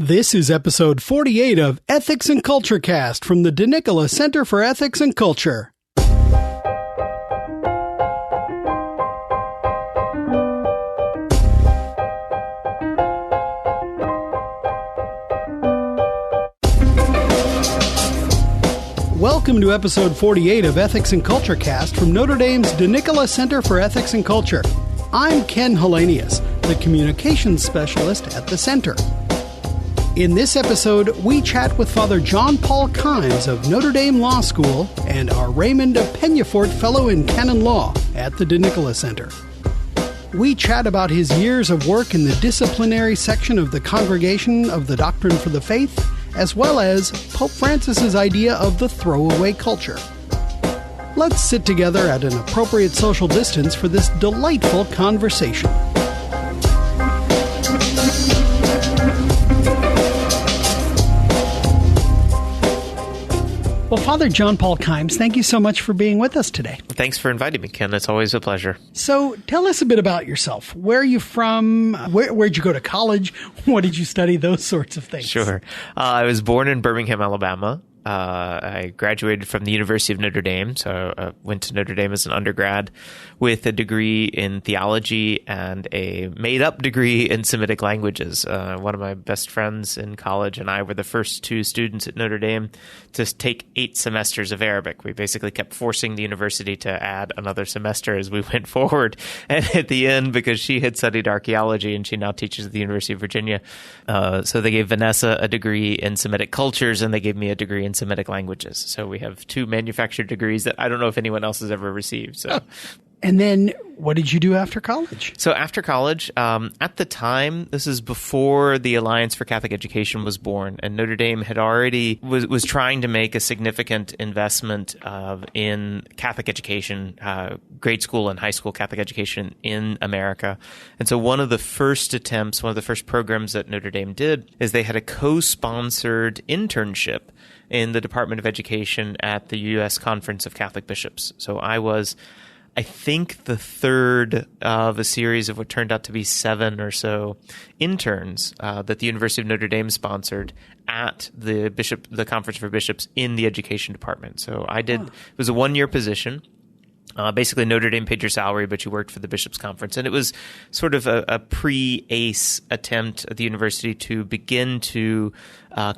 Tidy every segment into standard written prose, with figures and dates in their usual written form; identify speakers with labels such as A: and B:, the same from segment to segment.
A: This is episode 48 of Ethics and Culture Cast from the Nicola Center for Ethics and Culture. Welcome to episode 48 of Ethics and Culture Cast from Notre Dame's Nicola Center for Ethics and Culture. I'm Ken Hellenius, the communications specialist at the center. In this episode, we chat with Father John Paul Kimes of Notre Dame Law School and our Raymond of Peñafort Fellow in Canon Law at the Nicola Center. We chat about his years of work in the disciplinary section of the Congregation of the Doctrine for the Faith, as well as Pope Francis's idea of the throwaway culture. Let's sit together at an appropriate social distance for this delightful conversation. Well, Father John Paul Kimes, thank you so much for being with us today.
B: Thanks for inviting me, Ken. It's always a pleasure.
A: So tell us a bit about yourself. Where are you from? Where'd you go to college? What did you study? Those sorts of things.
B: Sure. I was born in Birmingham, Alabama. I graduated from the University of Notre Dame, so I went to Notre Dame as an undergrad with a degree in theology and a made-up degree in Semitic languages. One of my best friends in college and I were the first two students at Notre Dame to take 8 semesters of Arabic. We basically kept forcing the university to add another semester as we went forward. And at the end, because she had studied archaeology and she now teaches at the University of Virginia, so they gave Vanessa a degree in Semitic cultures and they gave me a degree in Semitic languages. So we have 2 manufactured degrees that I don't know if anyone else has ever received. So.
A: And then what did you do after college?
B: So after college, at the time, this is before the Alliance for Catholic Education was born, and Notre Dame had already was trying to make a significant investment in Catholic education, grade school and high school Catholic education in America. And so one of the first programs that Notre Dame did is they had a co-sponsored internship in the Department of Education at the U.S. Conference of Catholic Bishops. So I was, I think, the third of a series of what turned out to be 7 or so interns that the University of Notre Dame sponsored at the Conference for Bishops in the education department. So I did, It was a 1-year position. Basically, Notre Dame paid your salary, but you worked for the Bishops' Conference. And it was sort of a pre-ACE attempt at the university to begin to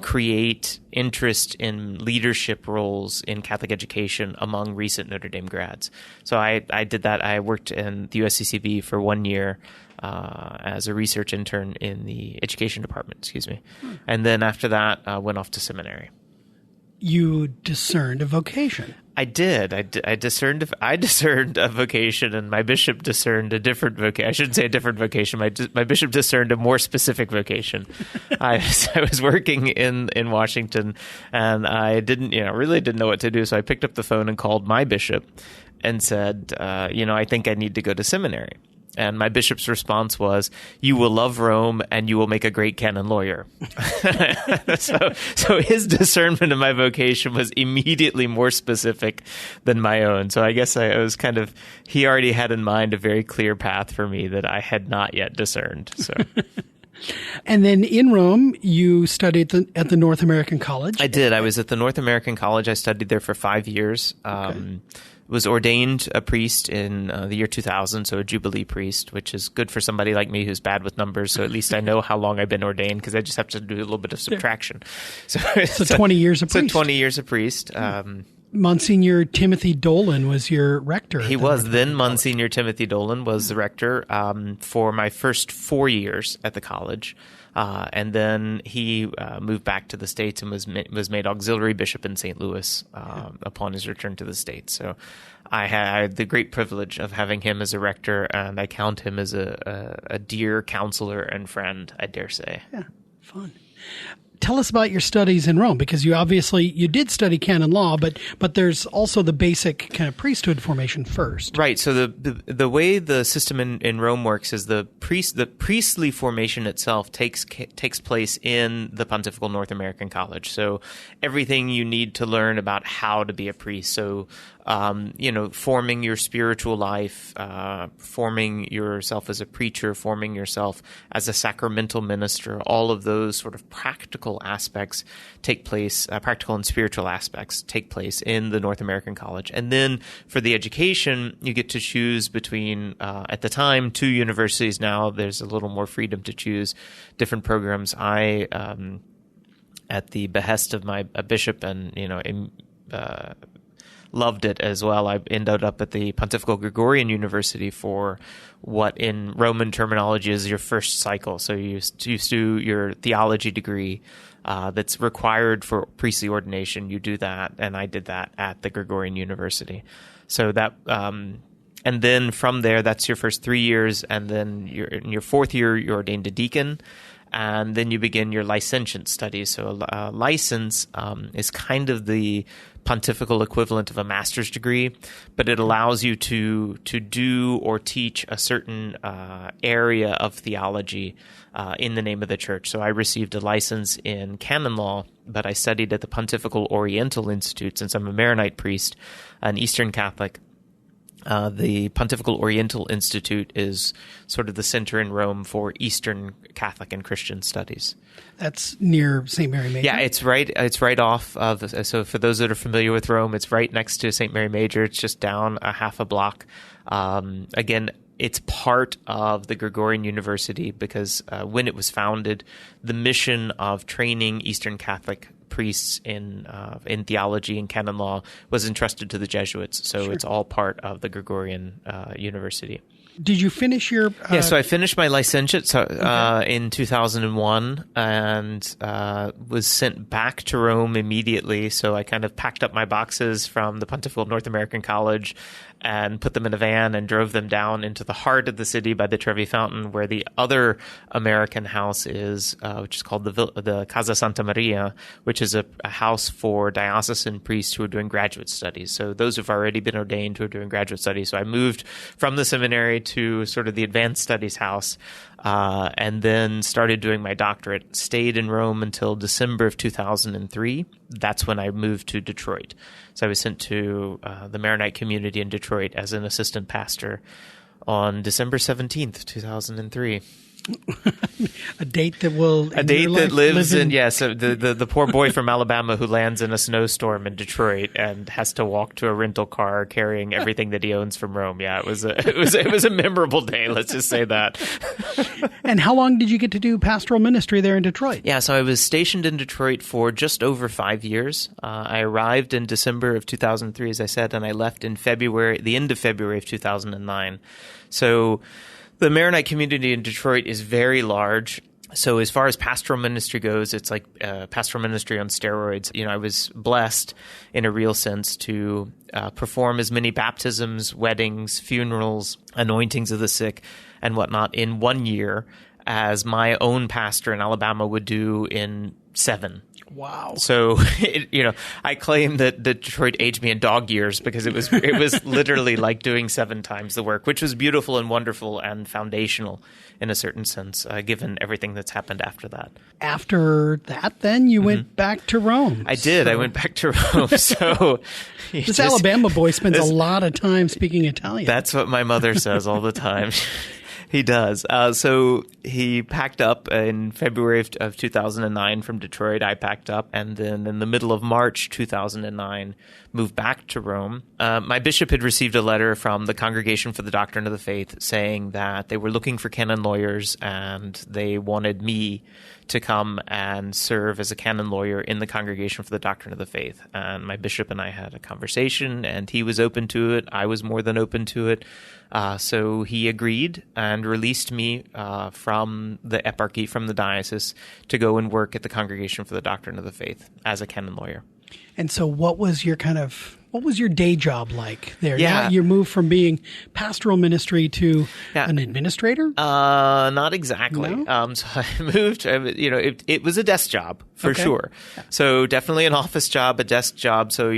B: create interest in leadership roles in Catholic education among recent Notre Dame grads. So I did that. I worked in the USCCB for 1 year as a research intern in the education department, And then after that, I went off to seminary.
A: You discerned a vocation.
B: I did. I discerned a vocation, and my bishop discerned a different vocation. I shouldn't say a different vocation. My bishop discerned a more specific vocation. I was working in Washington, and I really didn't know what to do. So I picked up the phone and called my bishop and said, I think I need to go to seminary. And my bishop's response was, "You will love Rome and you will make a great canon lawyer." So his discernment of my vocation was immediately more specific than my own. So I guess I was he already had in mind a very clear path for me that I had not yet discerned. So.
A: And then in Rome, you studied at the North American College?
B: I did. I was at the North American College. I studied there for 5 years. Was ordained a priest in the year 2000, so a Jubilee priest, which is good for somebody like me who's bad with numbers. So at least I know how long I've been ordained because I just have to do a little bit of subtraction. So
A: 20 years a priest.
B: So 20 years a priest.
A: Monsignor Timothy Dolan was your rector.
B: He was. Then Monsignor Timothy Dolan was the rector for my first 4 years at the college. And then he moved back to the States and was made auxiliary bishop in St. Louis upon his return to the States. So I had the great privilege of having him as a rector, and I count him as a dear counselor and friend, I dare say.
A: Yeah, fun. Tell us about your studies in Rome, because you did study canon law, but there's also the basic kind of priesthood formation first.
B: Right. So the way the system in Rome works is the priestly formation itself takes place in the Pontifical North American College. So everything you need to learn about how to be a priest. So forming your spiritual life, forming yourself as a preacher, forming yourself as a sacramental minister. All of those sort of practical aspects take place, practical and spiritual aspects take place in the North American College. And then for the education, you get to choose between, at the time, 2 universities. Now there's a little more freedom to choose different programs. I, at the behest of my bishop and, loved it as well, I ended up at the Pontifical Gregorian University for what in Roman terminology is your first cycle. So you do your theology degree that's required for priestly ordination. You do that, and I did that at the Gregorian University. So that, and then from there, that's your first 3 years, and then in your 4th year, you're ordained a deacon. And then you begin your licentiate studies. So a license is kind of the pontifical equivalent of a master's degree, but it allows you to do or teach a certain area of theology in the name of the church. So I received a license in Canon Law, but I studied at the Pontifical Oriental Institute since I'm a Maronite priest, an Eastern Catholic. The Pontifical Oriental Institute is sort of the center in Rome for Eastern Catholic and Christian studies.
A: That's near St. Mary Major?
B: Yeah, it's right off of so for those that are familiar with Rome, it's right next to St. Mary Major. It's just down a half a block. Again, it's part of the Gregorian University because when it was founded, the mission of training Eastern Catholic priests in theology and canon law was entrusted to the Jesuits. So Sure. It's all part of the Gregorian University.
A: Did you finish your...
B: Yeah, so I finished my licentiate in 2001 and was sent back to Rome immediately. So I kind of packed up my boxes from the Pontifical North American College and put them in a van and drove them down into the heart of the city by the Trevi Fountain, where the other American house is, which is called the Casa Santa Maria, which is a house for diocesan priests who are doing graduate studies. So those who've already been ordained who are doing graduate studies. So I moved from the seminary to sort of the advanced studies house, and then started doing my doctorate. Stayed in Rome until December of 2003. That's when I moved to Detroit. So I was sent to the Maronite community in Detroit as an assistant pastor on December 17th, 2003.
A: A date that will...
B: A date that lives in... Yeah, so the poor boy from Alabama who lands in a snowstorm in Detroit and has to walk to a rental car carrying everything that he owns from Rome. Yeah, it was a memorable day, let's just say that.
A: And how long did you get to do pastoral ministry there in Detroit?
B: Yeah, so I was stationed in Detroit for just over 5 years. I arrived in December of 2003, as I said, and I left in the end of February of 2009. So... the Maronite community in Detroit is very large. So as far as pastoral ministry goes, it's like pastoral ministry on steroids. I was blessed in a real sense to perform as many baptisms, weddings, funerals, anointings of the sick, and whatnot in 1 year as my own pastor in Alabama would do in 7.
A: Wow.
B: So, I claim that Detroit aged me in dog years because it was literally like doing 7 times the work, which was beautiful and wonderful and foundational in a certain sense, given everything that's happened after that.
A: After that, then, you went back to Rome.
B: I did. I went back to Rome. So
A: this Alabama boy spends a lot of time speaking Italian.
B: That's what my mother says all the time. He does. So he packed up in February of 2009 from Detroit. I packed up, and then in the middle of March 2009, moved back to Rome. My bishop had received a letter from the Congregation for the Doctrine of the Faith saying that they were looking for canon lawyers, and they wanted me to come and serve as a canon lawyer in the Congregation for the Doctrine of the Faith. And my bishop and I had a conversation, and he was open to it. I was more than open to it. So he agreed and released me from the Eparchy, from the diocese, to go and work at the Congregation for the Doctrine of the Faith as a canon lawyer. And
A: so what was your day job like there?
B: Yeah.
A: You moved from being pastoral ministry to an administrator?
B: Not exactly. No? So I moved, it was a desk job for sure. Yeah. So definitely an office job, a desk job. So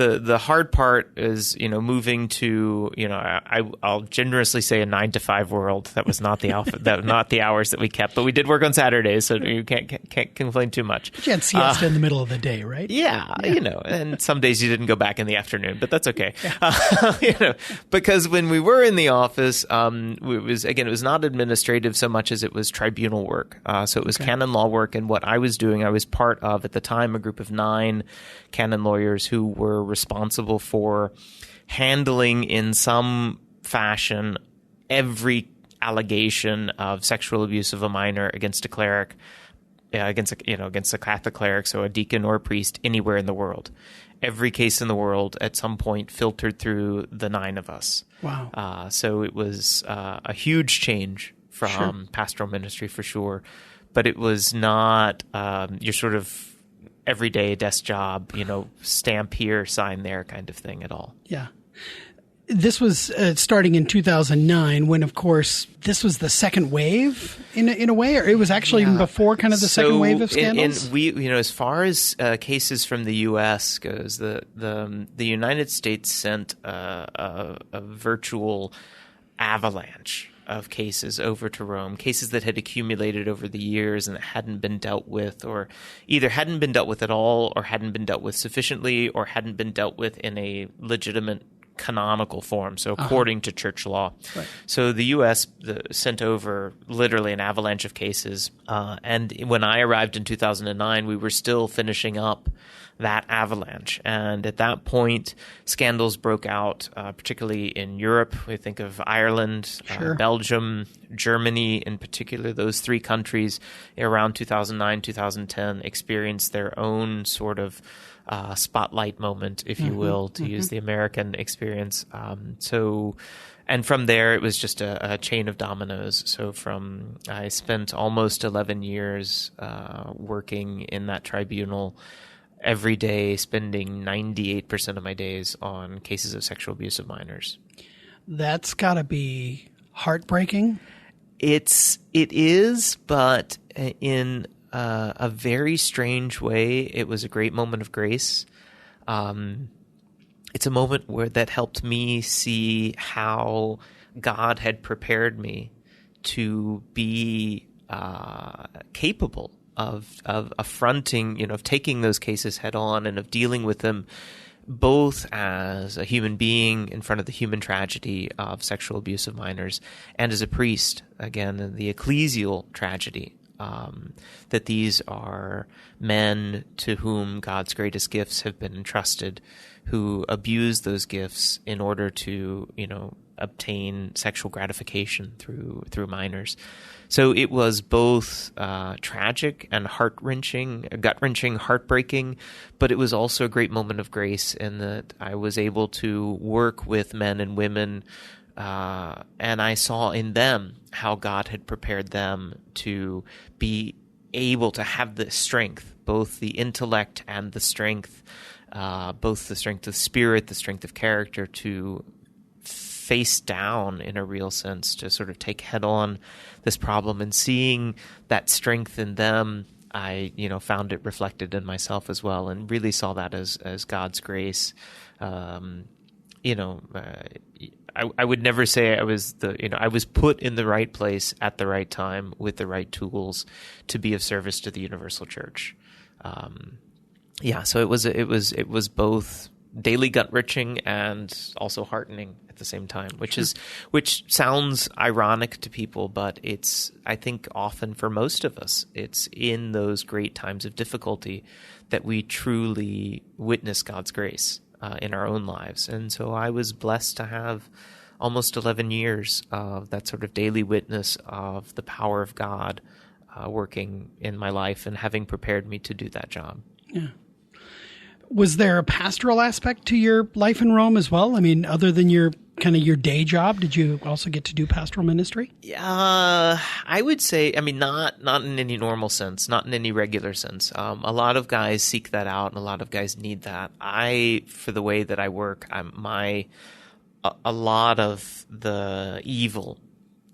B: the hard part is, moving to, I'll generously say a 9 to 5 world. That was not the not the hours that we kept, but we did work on Saturdays, so you can't complain too much.
A: But you had siesta in the middle of the day, right?
B: Yeah, and some days you didn't go back in the afternoon, but that's okay. Because when we were in the office, it was not administrative so much as it was tribunal work. So it was canon law work, and what I was doing, I was part of, at the time, a group of 9 canon lawyers who were responsible for handling in some fashion every allegation of sexual abuse of a minor against a cleric, against a Catholic cleric, so a deacon or a priest anywhere in the world. Every case in the world at some point filtered through the 9 of us.
A: Wow.
B: So it was a huge change from pastoral ministry for sure, but it was not your sort of everyday desk job, stamp here, sign there kind of thing at all.
A: Yeah. This was starting in 2009 when, of course, this was the second wave in a way, or it was actually even before kind of the second wave of scandals?
B: As far as cases from the U.S. goes, the United States sent a virtual avalanche of cases over to Rome, cases that had accumulated over the years and that hadn't been dealt with, or either hadn't been dealt with at all, or hadn't been dealt with sufficiently, or hadn't been dealt with in a legitimate canonical form, so according to church law.
A: Right.
B: So the U.S. sent over literally an avalanche of cases, and when I arrived in 2009, we were still finishing up that avalanche. And at that point, scandals broke out, particularly in Europe. We think of Ireland, Belgium, Germany in particular. Those 3 countries around 2009, 2010 experienced their own sort of spotlight moment, if you will, to use the American experience. And from there, it was just a chain of dominoes. So I spent almost 11 years working in that tribunal every day, spending 98% of my days on cases of sexual abuse of minors.
A: That's got to be heartbreaking.
B: It is, but in a very strange way, it was a great moment of grace. It's a moment that helped me see how God had prepared me to be capable of affronting, of taking those cases head on and of dealing with them both as a human being in front of the human tragedy of sexual abuse of minors and as a priest, again, the ecclesial tragedy. That these are men to whom God's greatest gifts have been entrusted, who abuse those gifts in order to, obtain sexual gratification through minors. So it was both tragic and heart-wrenching, gut-wrenching, heartbreaking, but it was also a great moment of grace in that I was able to work with men and women, and I saw in them how God had prepared them to be able to have the strength, both the intellect and the strength, both the strength of spirit, the strength of character, to face down in a real sense, to sort of take head on this problem. And seeing that strength in them, I found it reflected in myself as well, and really saw that as God's grace. I would never say I was I was put in the right place at the right time with the right tools to be of service to the universal church. So it was both daily gut-wrenching and also heartening at the same time, which sounds ironic to people, but it's, I think, often for most of us, it's in those great times of difficulty that we truly witness God's grace in our own lives. And so I was blessed to have almost 11 years of that sort of daily witness of the power of God working in my life and having prepared me to do that job.
A: Yeah. Was there a pastoral aspect to your life in Rome as well? I mean, other than your day job, did you also get to do pastoral ministry?
B: I would say, not in any normal sense, not in any regular sense. A lot of guys seek that out, and a lot of guys need that. For the way that I work, a lot of the evil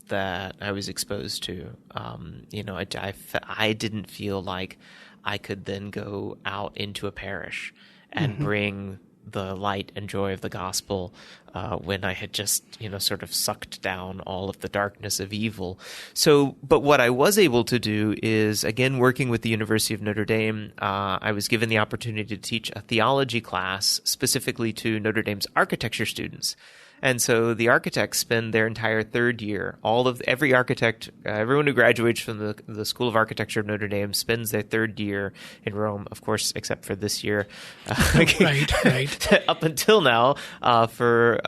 B: that I was exposed to, I didn't feel like I could then go out into a parish and bring the light and joy of the gospel when I had just, sort of sucked down all of the darkness of evil. So, but what I was able to do is, again, working with the University of Notre Dame, I was given the opportunity to teach a theology class specifically to Notre Dame's architecture students. And so the architects spend their entire third year. Every architect, everyone who graduates from the School of Architecture of Notre Dame spends their third year in Rome, of course, except for this year.
A: Right.
B: Up until now, for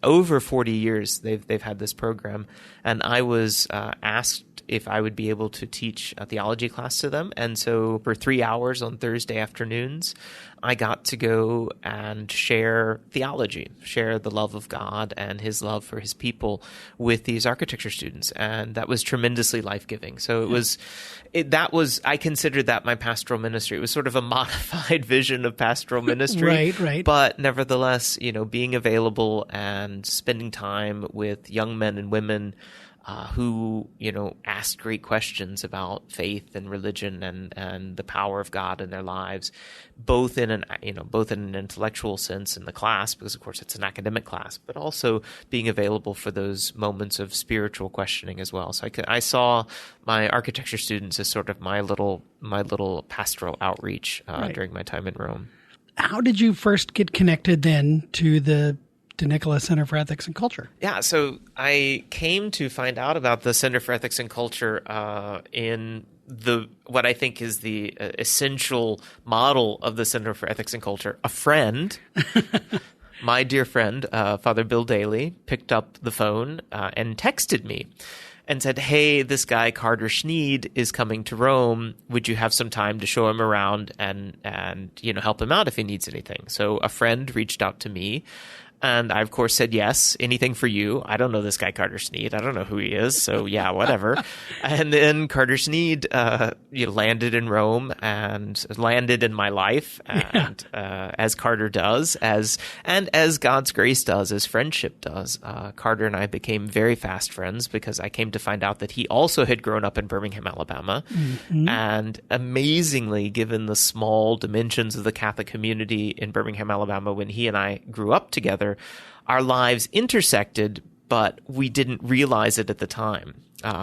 B: over 40 years, they've had this program. And I was asked if I would be able to teach a theology class to them. And so for 3 hours on Thursday afternoons, I got to go and share theology, share the love of God and his love for his people with these architecture students. And that was tremendously life-giving. So I considered that my pastoral ministry. It was sort of a modified vision of pastoral ministry.
A: Right.
B: But nevertheless, being available and spending time with young men and women who, asked great questions about faith and religion and the power of God in their lives, both in an intellectual sense in the class, because of course it's an academic class, but also being available for those moments of spiritual questioning as well. So I saw my architecture students as sort of my little pastoral outreach during my time in Rome.
A: How did you first get connected then to the Nicola Center for Ethics and Culture?
B: Yeah, so I came to find out about the Center for Ethics and Culture in what I think is the essential model of the Center for Ethics and Culture. A friend, my dear friend, Father Bill Daly, picked up the phone and texted me and said, "Hey, this guy Carter Schneed is coming to Rome. Would you have some time to show him around and help him out if he needs anything?" So a friend reached out to me. And I, of course, said yes, anything for you. I don't know this guy, Carter Schneed. I don't know who he is. So, yeah, whatever. And then Carter Schneed landed in Rome and landed in my life, and as Carter does, as God's grace does, as friendship does. Carter and I became very fast friends because I came to find out that he also had grown up in Birmingham, Alabama. Mm-hmm. And amazingly, given the small dimensions of the Catholic community in Birmingham, Alabama, when he and I grew up together, our lives intersected, but we didn't realize it at the time.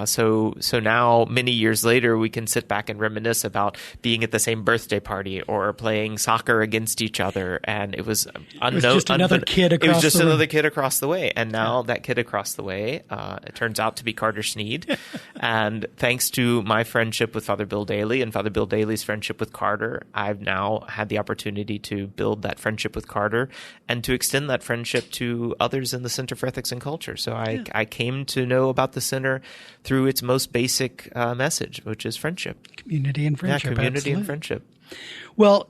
B: So now, many years later, we can sit back and reminisce about being at the same birthday party or playing soccer against each other, and it was unknown.
A: It was just another kid across the way.
B: It was just another kid across the way, and now that kid across the way, it turns out to be Carter Schneed. And thanks to my friendship with Father Bill Daly and Father Bill Daly's friendship with Carter, I've now had the opportunity to build that friendship with Carter and to extend that friendship to others in the Center for Ethics and Culture. So I came to know about the center through its most basic message, which is friendship.
A: Community and friendship.
B: Yeah, community
A: absolutely.
B: and friendship.
A: Well,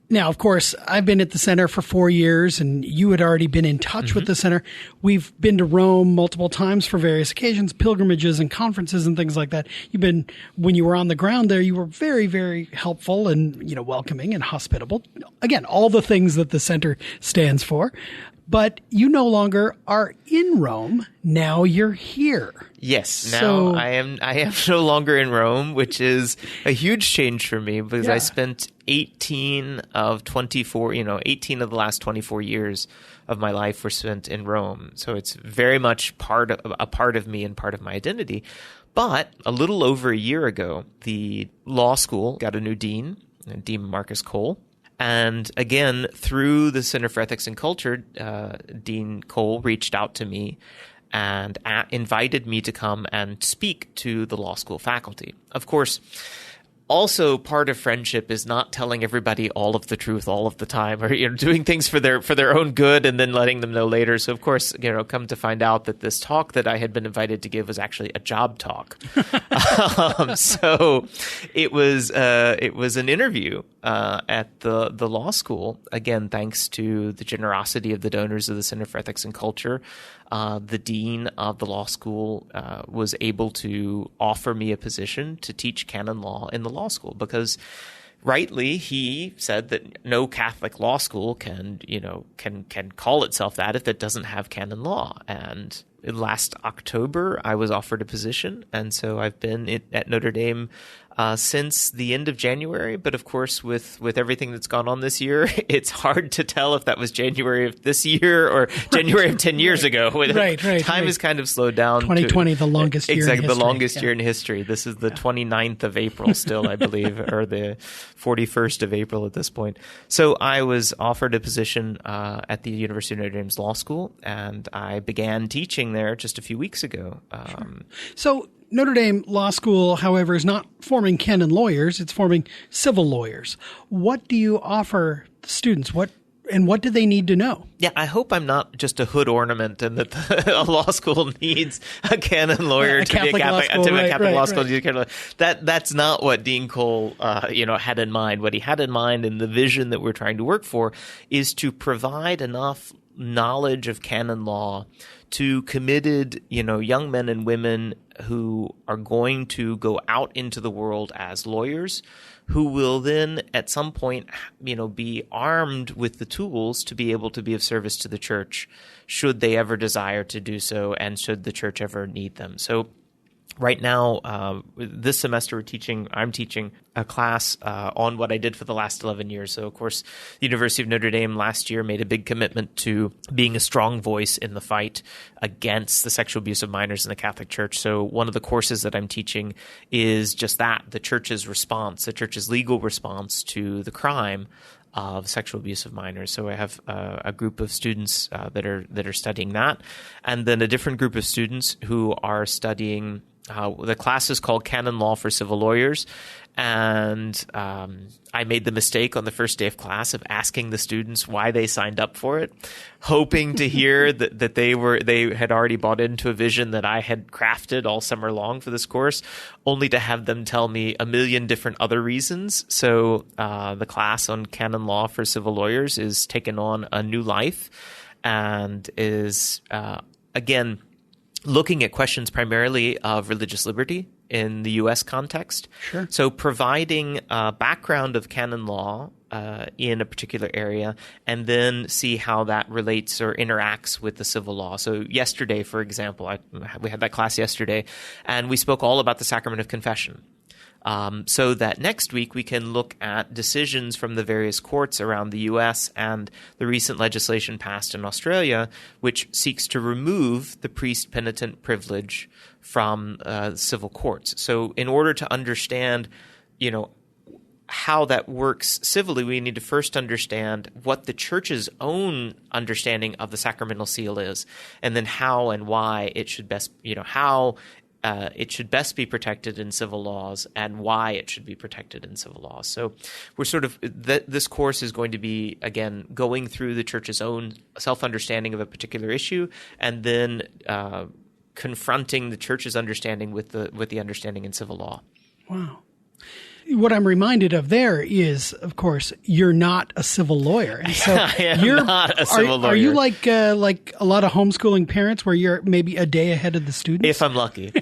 A: now, of course, I've been at the center for 4 years, and you had already been in touch with the center. We've been to Rome multiple times for various occasions, pilgrimages and conferences and things like that. When you were on the ground there, you were very, very helpful and, welcoming and hospitable. Again, all the things that the center stands for. But you no longer are in Rome. Now you're here.
B: Yes. Now I am no longer in Rome, which is a huge change for me because I spent 18 of the last 24 years of my life were spent in Rome. So it's very much a part of me and part of my identity. But a little over a year ago, the law school got a new dean, Dean Marcus Cole. And again, through the Center for Ethics and Culture, Dean Cole reached out to me and invited me to come and speak to the law school faculty. Of course, also part of friendship is not telling everybody all of the truth all of the time, or doing things for their own good and then letting them know later. So of course, come to find out that this talk that I had been invited to give was actually a job talk. So it was an interview at the law school. Again, thanks to the generosity of the donors of the Center for Ethics and Culture. The dean of the law school was able to offer me a position to teach canon law in the law school because rightly he said that no Catholic law school can call itself that if it doesn't have canon law. And last October I was offered a position, and so I've been at Notre Dame since the end of January. But of course, with everything that's gone on this year, it's hard to tell if that was January of this year or January of 10 years ago.
A: Right.
B: Time has kind of slowed down.
A: 2020, the longest year in history.
B: Exactly, the longest year in history. This is the 29th of April still, I believe, or the 41st of April at this point. So I was offered a position at the University of Notre Dame's Law School, and I began teaching there just a few weeks ago.
A: So Notre Dame Law School, however, is not forming canon lawyers. It's forming civil lawyers. What do you offer the students? What do they need to know?
B: Yeah, I hope I'm not just a hood ornament and that a law school needs a canon lawyer to be a Catholic law school. That's not what Dean Cole had in mind. What he had in mind and the vision that we're trying to work for is to provide enough knowledge of canon law to committed, young men and women who are going to go out into the world as lawyers, who will then at some point, be armed with the tools to be able to be of service to the church, should they ever desire to do so, and should the church ever need them. So right now, this semester I'm teaching a class on what I did for the last 11 years. So, of course, the University of Notre Dame last year made a big commitment to being a strong voice in the fight against the sexual abuse of minors in the Catholic Church. So one of the courses that I'm teaching is just that, the church's response, the church's legal response to the crime of sexual abuse of minors. So I have a group of students that are studying that, and then a different group of students who are studying the class is called Canon Law for Civil Lawyers, and I made the mistake on the first day of class of asking the students why they signed up for it, hoping to hear that they had already bought into a vision that I had crafted all summer long for this course, only to have them tell me a million different other reasons. So the class on Canon Law for Civil Lawyers is taken on a new life and is, again, looking at questions primarily of religious liberty in the U.S. context.
A: Sure. So
B: providing a background of canon law in a particular area, and then see how that relates or interacts with the civil law. So yesterday, for example, we had that class yesterday, and we spoke all about the sacrament of confession. So that next week we can look at decisions from the various courts around the U.S. and the recent legislation passed in Australia, which seeks to remove the priest penitent privilege from civil courts. So in order to understand, how that works civilly, we need to first understand what the church's own understanding of the sacramental seal is, and then how and why it should best, it should best be protected in civil laws and why it should be protected in civil laws. So we're this course is going to be, again, going through the church's own self-understanding of a particular issue, and then confronting the church's understanding with the understanding in civil law.
A: Wow. What I'm reminded of there is, of course, you're not a civil lawyer. And so
B: I am not a civil lawyer.
A: Are you like a lot of homeschooling parents where you're maybe a day ahead of the students?
B: If I'm lucky.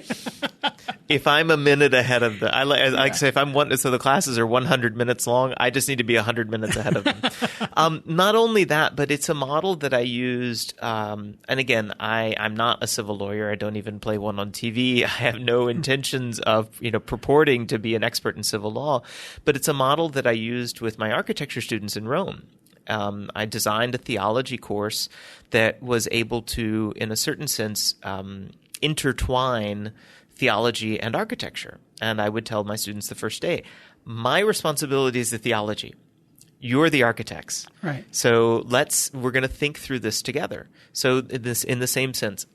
B: If I'm a minute ahead of I like to say, if I'm so the classes are 100 minutes long, I just need to be 100 minutes ahead of them. Not only that, but it's a model that I used. And again, I'm not a civil lawyer. I don't even play one on TV. I have no intentions of, purporting to be an expert in civil law, but it's a model that I used with my architecture students in Rome. I designed a theology course that was able to, in a certain sense, intertwine theology and architecture. And I would tell my students the first day, my responsibility is the theology. You're the architects.
A: Right.
B: So we're going to think through this together. So in the same sense,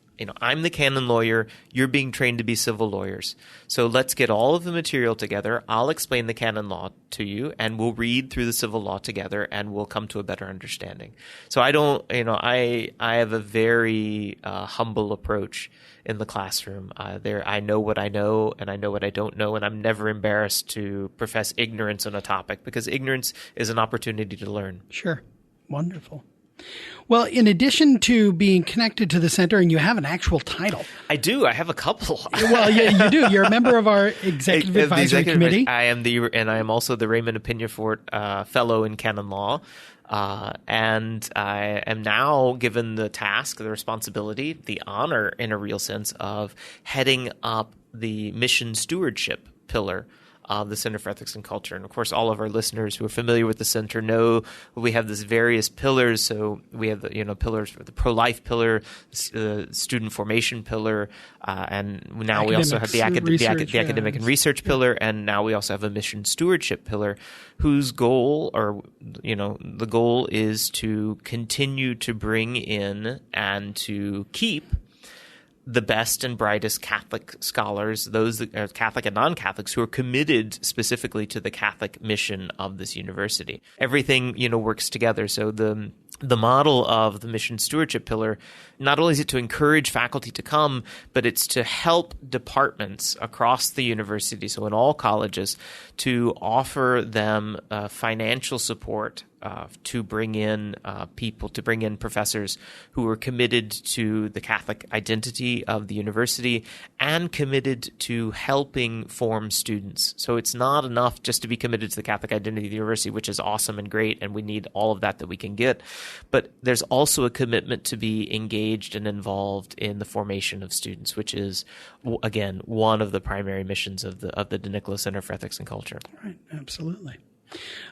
B: I'm the canon lawyer. You're being trained to be civil lawyers. So let's get all of the material together. I'll explain the canon law to you, and we'll read through the civil law together, and we'll come to a better understanding. So I have a very humble approach in the classroom. I know what I know, and I know what I don't know, and I'm never embarrassed to profess ignorance on a topic, because ignorance is an opportunity to learn.
A: Sure. Wonderful. Well, in addition to being connected to the center, and you have an actual title.
B: I do. I have a couple.
A: Well, you do. You're a member of our executive advisory committee.
B: I am also the Raymond of Peñafort Fellow in Canon Law. And I am now given the task, the responsibility, the honor in a real sense of heading up the mission stewardship pillar of the Center for Ethics and Culture. And of course, all of our listeners who are familiar with the center know we have these various pillars. So we have the pillars for the pro-life pillar, the student formation pillar, and now we also have the academic and research pillar, and now we also have a mission stewardship pillar, whose goal, the goal is to continue to bring in and to keep the best and brightest Catholic scholars, those that are Catholic and non-Catholics, who are committed specifically to the Catholic mission of this university. Everything, works together. So the model of the mission stewardship pillar, not only is it to encourage faculty to come, but it's to help departments across the university, so in all colleges, to offer them financial support to bring in professors who are committed to the Catholic identity of the university and committed to helping form students. So it's not enough just to be committed to the Catholic identity of the university, which is awesome and great, and we need all of that we can get. But there's also a commitment to be engaged and involved in the formation of students, which is, again, one of the primary missions of the Nicola Center for Ethics and Culture.
A: Right, absolutely.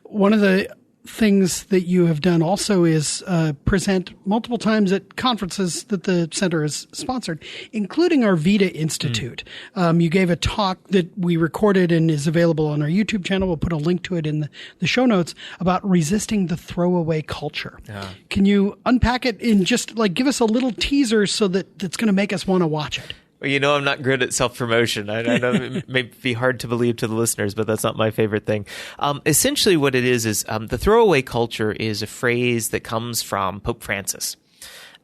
A: One of the things that you have done also is present multiple times at conferences that the center has sponsored, including our Vita Institute. You gave a talk that we recorded and is available on our YouTube channel. We'll put a link to it in the show notes about resisting the throwaway culture. Yeah. Can you unpack it in just give us a little teaser so that it's going to make us want to watch it?
B: Well, I'm not good at self-promotion. I know it may be hard to believe to the listeners, but that's not my favorite thing. Essentially what it is the throwaway culture is a phrase that comes from Pope Francis.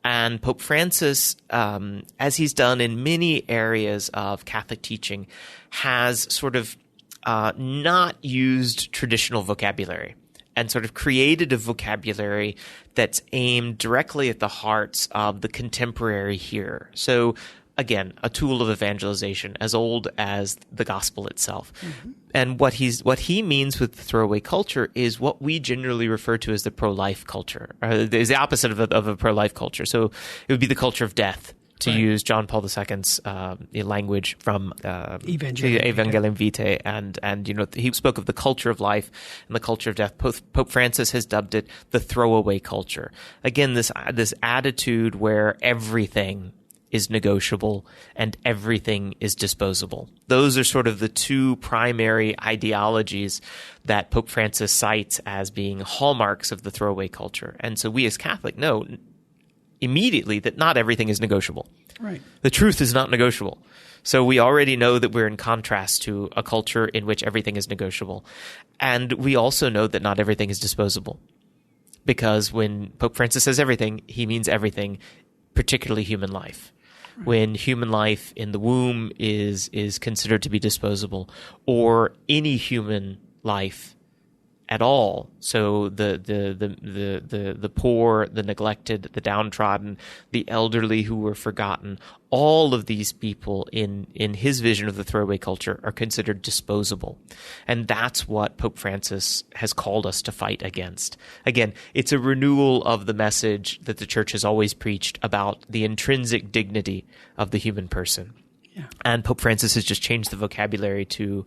B: And Pope Francis, as he's done in many areas of Catholic teaching, has sort of not used traditional vocabulary and sort of created a vocabulary that's aimed directly at the hearts of the contemporary hearer. So, again, a tool of evangelization as old as the gospel itself. Mm-hmm. And what he means with the throwaway culture is what we generally refer to as the pro-life culture. Is the opposite of a pro-life culture. So it would be the culture of death, to use John Paul II's language from Evangelium Vitae, and he spoke of the culture of life and the culture of death. Pope Francis has dubbed it the throwaway culture. Again, this attitude where everything is negotiable and everything is disposable. Those are sort of the two primary ideologies that Pope Francis cites as being hallmarks of the throwaway culture. And so we as Catholic know immediately that not everything is negotiable.
A: Right.
B: The truth is not negotiable. So we already know that we're in contrast to a culture in which everything is negotiable. And we also know that not everything is disposable. Because when Pope Francis says everything, he means everything, particularly human life. Right. When human life in the womb is considered to be disposable, or any human life at all. So the poor, the neglected, the downtrodden, the elderly who were forgotten, all of these people in his vision of the throwaway culture are considered disposable. And that's what Pope Francis has called us to fight against. Again, it's a renewal of the message that the Church has always preached about the intrinsic dignity of the human person. Yeah. And Pope Francis has just changed the vocabulary to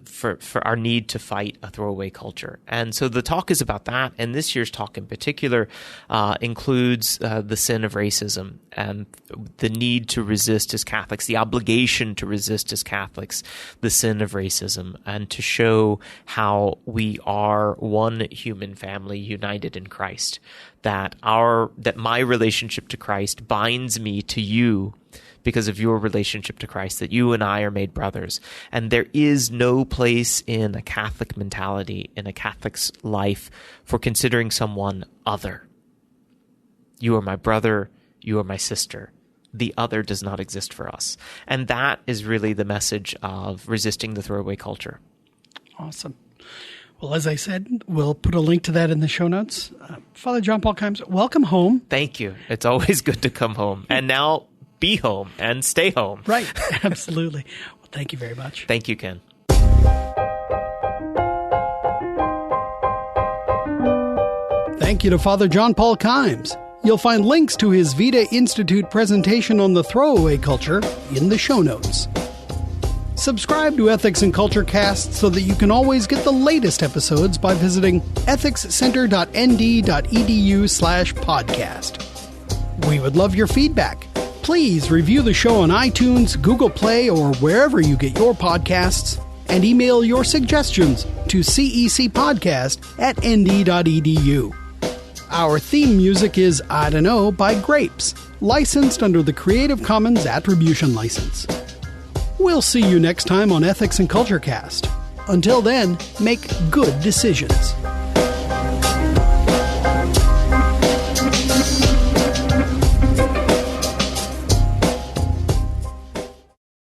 B: for our need to fight a throwaway culture. And so the talk is about that. And this year's talk in particular includes the sin of racism and the need to resist as Catholics, the obligation to resist as Catholics, the sin of racism, and to show how we are one human family united in Christ. That my relationship to Christ binds me to you because of your relationship to Christ, that you and I are made brothers. And there is no place in a Catholic mentality, in a Catholic's life, for considering someone other. You are my brother, you are my sister. The other does not exist for us. And that is really the message of resisting the throwaway culture.
A: Awesome. Well, as I said, we'll put a link to that in the show notes. Father John Paul Kimes, welcome home.
B: Thank you. It's always good to come home. And now be home and stay home.
A: Right. Absolutely. Well, thank you very much.
B: Thank you, Ken.
A: Thank you to Father John Paul Kimes. You'll find links to his Vita Institute presentation on the throwaway culture in the show notes. Subscribe to Ethics and Culture Cast so that you can always get the latest episodes by visiting ethicscenter.nd.edu/podcast. We would love your feedback. Please review the show on iTunes, Google Play, or wherever you get your podcasts, and email your suggestions to cecpodcast@nd.edu. Our theme music is I Don't Know by Grapes, licensed under the Creative Commons Attribution License. We'll see you next time on Ethics and Culture Cast. Until then, make good decisions.